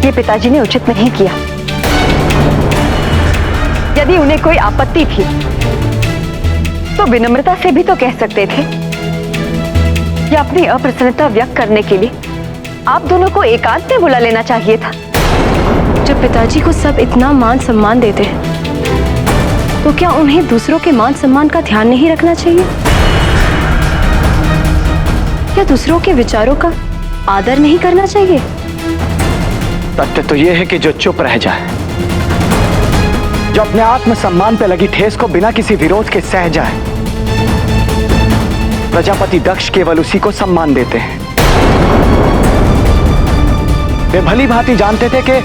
ये पिताजी ने उचित नहीं किया। यदि उन्हें कोई आपत्ति थी तो विनम्रता से भी तो कह सकते थे या अपनी अप्रसन्नता व्यक्त करने के लिए आप दोनों को एकांत में बुला लेना चाहिए था। जब पिताजी को सब इतना मान सम्मान देते हैं तो क्या उन्हें दूसरों के मान सम्मान का ध्यान नहीं रखना चाहिए? क्या दूसरों के विचारों का आदर नहीं करना चाहिए? तथ्य तो यह है कि जो चुप रह जाए, जो अपने आत्मसम्मान पे लगी ठेस को बिना किसी विरोध के सह जाए, प्रजापति दक्ष केवल उसी को सम्मान देते हैं। वे भली भांति जानते थे कि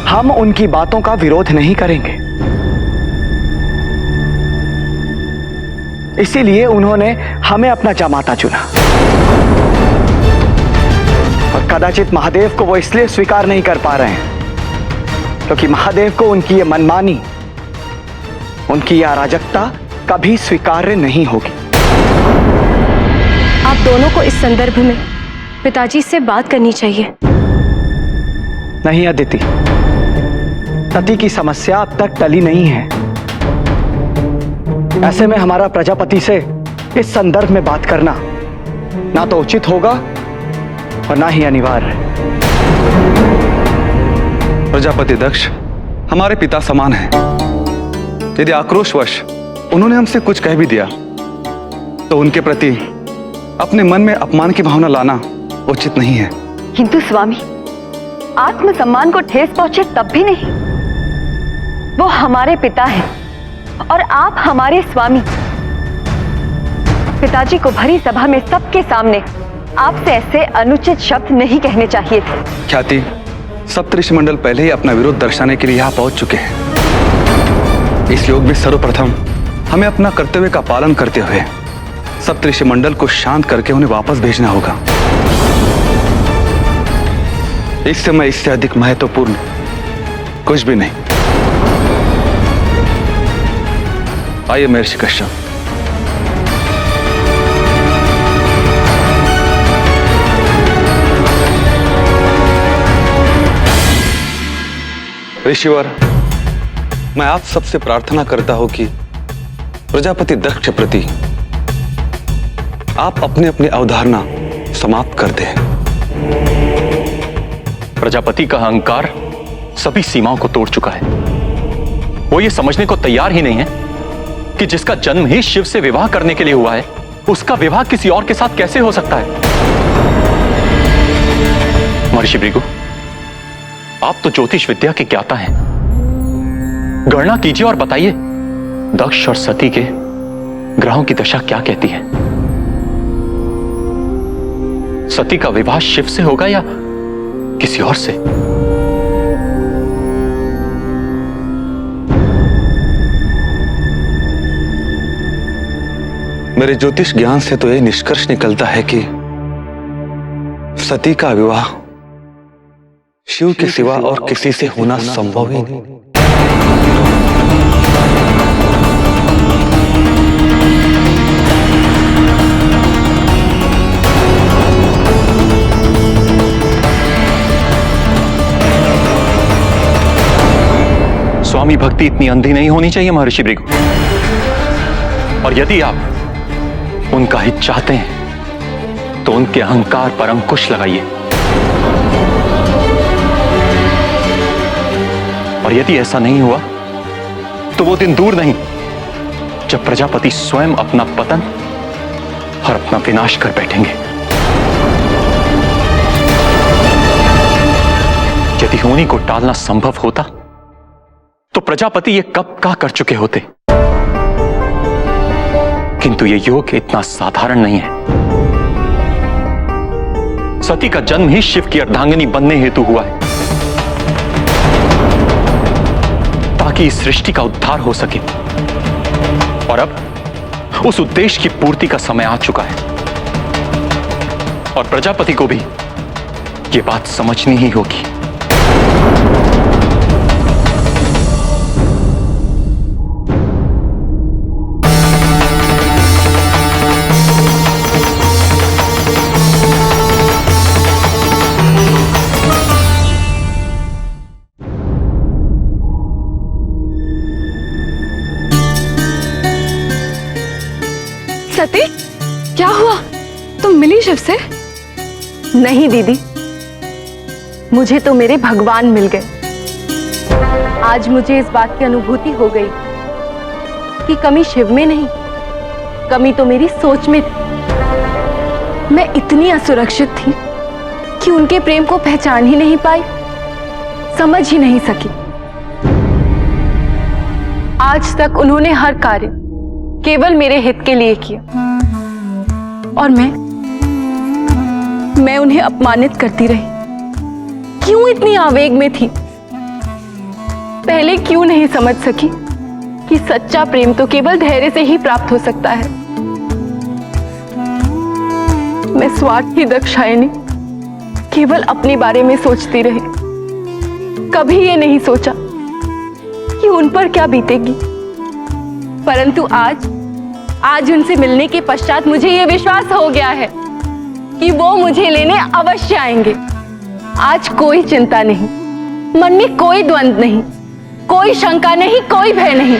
हम उनकी बातों का विरोध नहीं करेंगे, इसीलिए उन्होंने हमें अपना जामाता चुना। और कदाचित महादेव को वो इसलिए स्वीकार नहीं कर पा रहे हैं क्योंकि महादेव को उनकी ये मनमानी, उनकी यह अराजकता कभी स्वीकार्य नहीं होगी। आप दोनों को इस संदर्भ में पिताजी से बात करनी चाहिए। नहीं अदिति, सती की समस्या अब तक टली नहीं है। ऐसे में हमारा प्रजापति से इस संदर्भ में बात करना ना तो उचित होगा और ना ही अनिवार्य। प्रजापति दक्ष हमारे पिता समान हैं। यदि आक्रोशवश उन्होंने हमसे कुछ कह भी दिया तो उनके प्रति अपने मन में अपमान की भावना लाना उचित नहीं है। किंतु स्वामी, आत्मसम्मान को ठेस पहुंचे तब भी नहीं। वो हमारे पिता हैं और आप हमारे स्वामी। पिताजी को भरी सभा में सबके सामने आपसे ऐसे अनुचित शब्द नहीं कहने चाहिए थे। ख्याति, सप्तऋषि मंडल पहले ही अपना विरोध दर्शाने के लिए यहाँ पहुंच चुके हैं। इस योग में सर्वप्रथम हमें अपना कर्तव्य का पालन करते हुए सप्तऋषि मंडल को शांत करके उन्हें वापस भेजना होगा। इस समय इससे अधिक महत्वपूर्ण कुछ भी नहीं। आइए महर्षि कश्यप। ऋषिवर, मैं आप सबसे प्रार्थना करता हूं कि प्रजापति दक्ष के प्रति आप अपने अपनी अवधारणा समाप्त कर दें। प्रजापति का अहंकार सभी सीमाओं को तोड़ चुका है। वो ये समझने को तैयार ही नहीं है कि जिसका जन्म ही शिव से विवाह करने के लिए हुआ है, उसका विवाह किसी और के साथ कैसे हो सकता है। महर्षि भृगु, आप तो ज्योतिष विद्या के ज्ञाता हैं। गणना कीजिए और बताइए दक्ष और सती के ग्रहों की दशा क्या कहती है। सती का विवाह शिव से होगा या किसी और से? मेरे ज्योतिष ज्ञान से तो यह निष्कर्ष निकलता है कि सती का विवाह शिव के सिवा और किसी से होना संभव ही नहीं। स्वामी भक्ति इतनी अंधी नहीं होनी चाहिए महर्षि भृगु। और यदि आप उनका हित चाहते हैं तो उनके अहंकार पर अंकुश लगाइए। और यदि ऐसा नहीं हुआ तो वो दिन दूर नहीं जब प्रजापति स्वयं अपना पतन और अपना विनाश कर बैठेंगे। यदि होनी को टालना संभव होता तो प्रजापति ये कब का कर चुके होते, किंतु ये योग इतना साधारण नहीं है। सती का जन्म ही शिव की अर्धांगिनी बनने हेतु हुआ है, ताकि इस सृष्टि का उद्धार हो सके। और अब उस उद्देश्य की पूर्ति का समय आ चुका है और प्रजापति को भी यह बात समझनी ही होगी। सती, क्या हुआ? तुम मिली शिव से? नहीं दीदी, मुझे तो मेरे भगवान मिल गए। आज मुझे इस बात की अनुभूति हो गई कि कमी शिव में नहीं, कमी तो मेरी सोच में थी। मैं इतनी असुरक्षित थी कि उनके प्रेम को पहचान ही नहीं पाई, समझ ही नहीं सकी। आज तक उन्होंने हर कार्य केवल मेरे हित के लिए किया और मैं उन्हें अपमानित करती रही। क्यों इतनी आवेग में थी? पहले क्यों नहीं समझ सकी कि सच्चा प्रेम तो केवल धैर्य से ही प्राप्त हो सकता है। मैं स्वार्थी दाक्षायणी केवल अपने बारे में सोचती रही, कभी ये नहीं सोचा कि उन पर क्या बीतेगी। परंतु आज उनसे मिलने के पश्चात मुझे यह विश्वास हो गया है कि वो मुझे लेने अवश्य आएंगे। आज कोई चिंता नहीं, मन में कोई द्वंद्व नहीं, कोई शंका नहीं, कोई भय नहीं,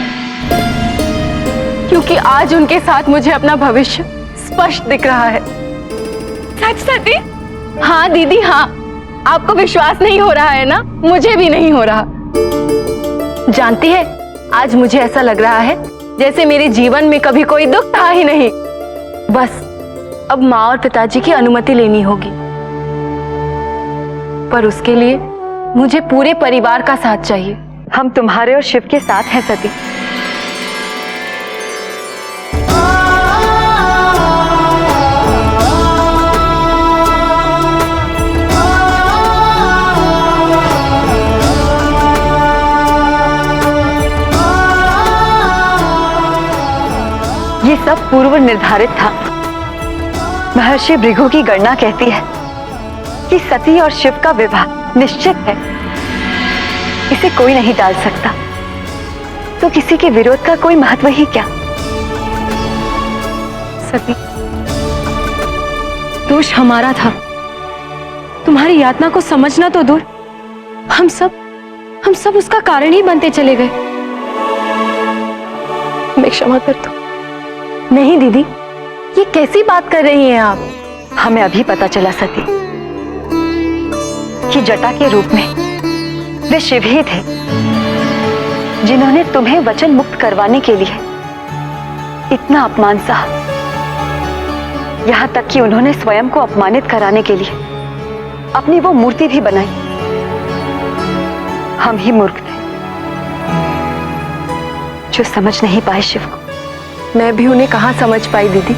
क्योंकि आज उनके साथ मुझे अपना भविष्य स्पष्ट दिख रहा है। सच सती? हाँ दीदी, हाँ। आपको विश्वास नहीं हो रहा है ना? मुझे भी नहीं हो रहा। जानती है, आज मुझे ऐसा लग रहा है जैसे मेरे जीवन में कभी कोई दुख था ही नहीं। बस अब माँ और पिताजी की अनुमति लेनी होगी, पर उसके लिए मुझे पूरे परिवार का साथ चाहिए। हम तुम्हारे और शिव के साथ हैं सती। ये सब पूर्व निर्धारित था। महर्षि भृगु की गणना कहती है कि सती और शिव का विवाह निश्चित है, इसे कोई नहीं टाल सकता। तो किसी के विरोध का कोई महत्व ही क्या? सती, दोष हमारा था। तुम्हारी यातना को समझना तो दूर, हम सब उसका कारण ही बनते चले गए। मैं क्षमा कर दूं। नहीं दीदी, ये कैसी बात कर रही हैं आप? हमें अभी पता चला सती कि जटा के रूप में वे शिव ही थे, जिन्होंने तुम्हें वचन मुक्त करवाने के लिए इतना अपमान सहा। यहां तक कि उन्होंने स्वयं को अपमानित कराने के लिए अपनी वो मूर्ति भी बनाई। हम ही मूर्ख थे जो समझ नहीं पाए शिव को। मैं भी उन्हें कहां समझ पाई दीदी।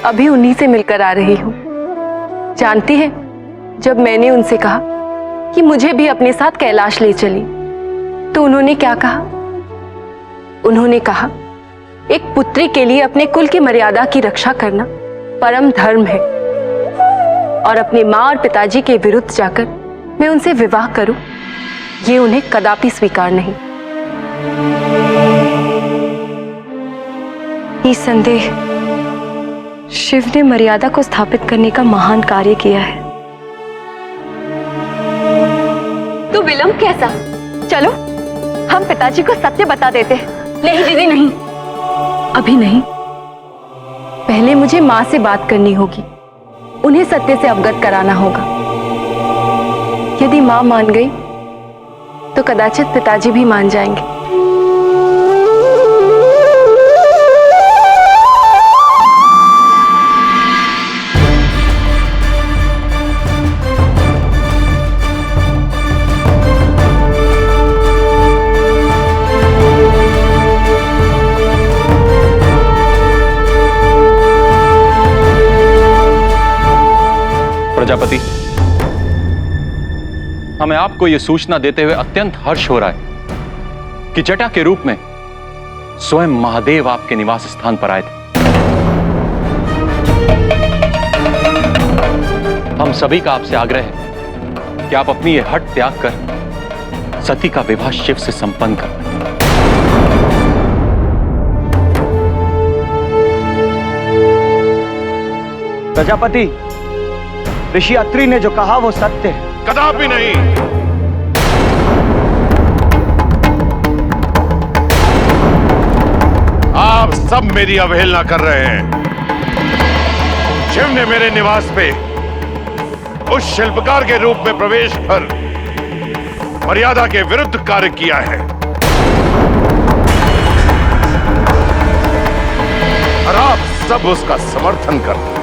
अभी उन्हीं से मिलकर आ रही हूं। जानती है, जब मैंने उनसे कहा कि मुझे भी अपने साथ कैलाश ले चली, तो उन्होंने क्या कहा? उन्होंने कहा, एक पुत्री के लिए अपने कुल की मर्यादा की रक्षा करना परम धर्म है, और अपने माँ और पिताजी के विरुद्ध जाकर मैं उनसे विवाह करूं, ये उन्हें कदापि स्वीकार नहीं। निसंदेह शिव ने मर्यादा को स्थापित करने का महान कार्य किया है। तो विलंब कैसा? चलो हम पिताजी को सत्य बता देते। नहीं दीदी नहीं, अभी नहीं। पहले मुझे माँ से बात करनी होगी, उन्हें सत्य से अवगत कराना होगा। यदि माँ मान गई तो कदाचित पिताजी भी मान जाएंगे। प्रजापति, हमें आपको यह सूचना देते हुए अत्यंत हर्ष हो रहा है कि जटा के रूप में स्वयं महादेव आपके निवास स्थान पर आए थे। हम सभी का आपसे आग्रह है कि आप अपनी यह हट त्याग कर सती का विवाह शिव से संपन्न करें। प्रजापति, ऋषि अत्रि ने जो कहा वो सत्य है। कदापि नहीं। आप सब मेरी अवहेलना कर रहे हैं। शिव ने मेरे निवास पे उस शिल्पकार के रूप में प्रवेश कर मर्यादा के विरुद्ध कार्य किया है और आप सब उसका समर्थन करते हैं।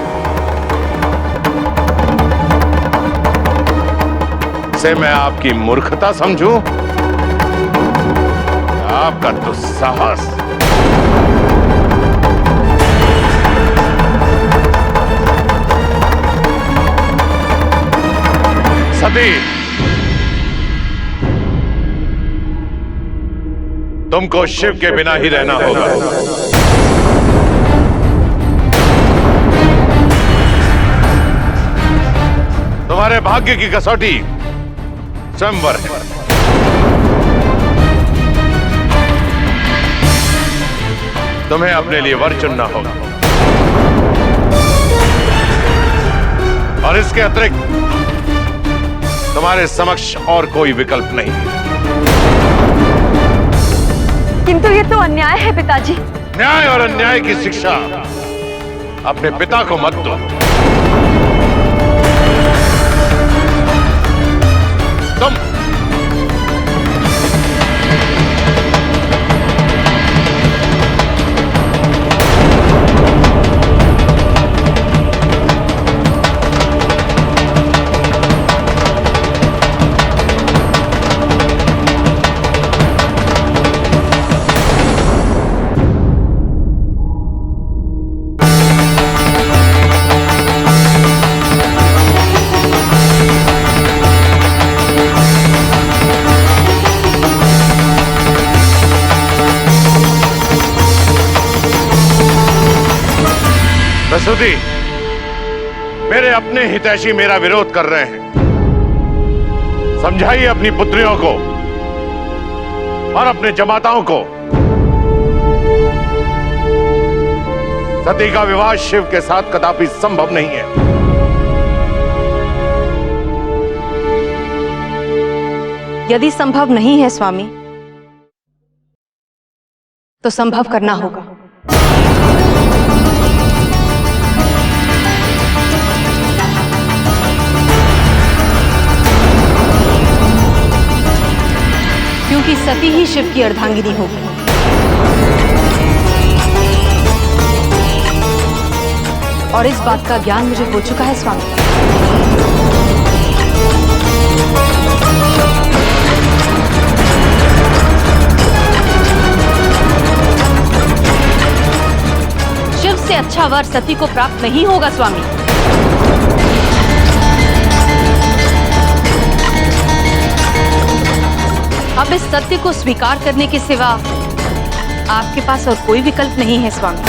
इसे मैं आपकी मूर्खता समझूं? आपका दुस्साहस। सती, तुमको शिव के बिना ही रहना होगा। तुम्हारे भाग्य की कसौटी स्वयंवर है। तुम्हें अपने लिए वर चुनना होगा और इसके अतिरिक्त तुम्हारे समक्ष और कोई विकल्प नहीं है। किंतु ये तो अन्याय है पिताजी। न्याय और अन्याय की शिक्षा अपने पिता को मत दो। तुम प्रसूति, मेरे अपने हितैषी मेरा विरोध कर रहे हैं। समझाइए अपनी पुत्रियों को और अपने जमाताओं को सती का विवाह शिव के साथ कदापि संभव नहीं है। यदि संभव नहीं है स्वामी, तो संभव करना होगा। क्योंकि सती ही शिव की अर्धांगिनी होगी। और इस बात का ज्ञान मुझे हो चुका है स्वामी। शिव से अच्छा वर सती को प्राप्त नहीं होगा स्वामी। अब इस सत्य को स्वीकार करने के सिवा आपके पास और कोई विकल्प नहीं है स्वामी।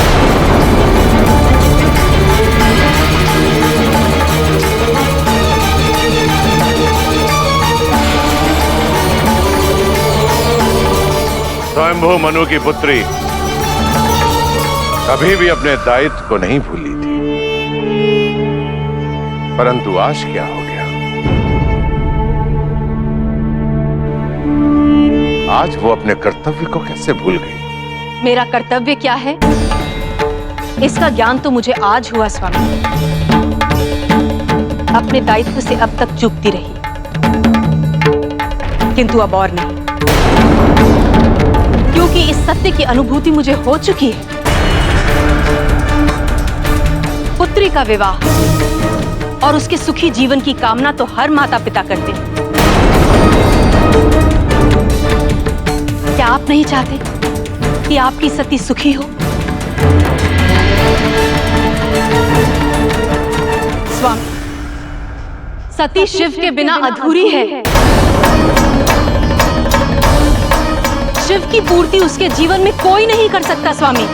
स्वयंभू मनु की पुत्री कभी भी अपने दायित्व को नहीं भूली थी, परंतु आज क्या हो गया? आज वो अपने कर्तव्य को कैसे भूल गई? मेरा कर्तव्य क्या है इसका ज्ञान तो मुझे आज हुआ स्वामी। अपने दायित्व से अब तक चूकती रही, किंतु अब और नहीं, क्योंकि इस सत्य की अनुभूति मुझे हो चुकी है। पुत्री का विवाह और उसके सुखी जीवन की कामना तो हर माता पिता करते हैं। क्या आप नहीं चाहते कि आपकी सती सुखी हो? स्वामी, सती शिव के बिना अधूरी है। शिव की पूर्ति उसके जीवन में कोई नहीं कर सकता स्वामी।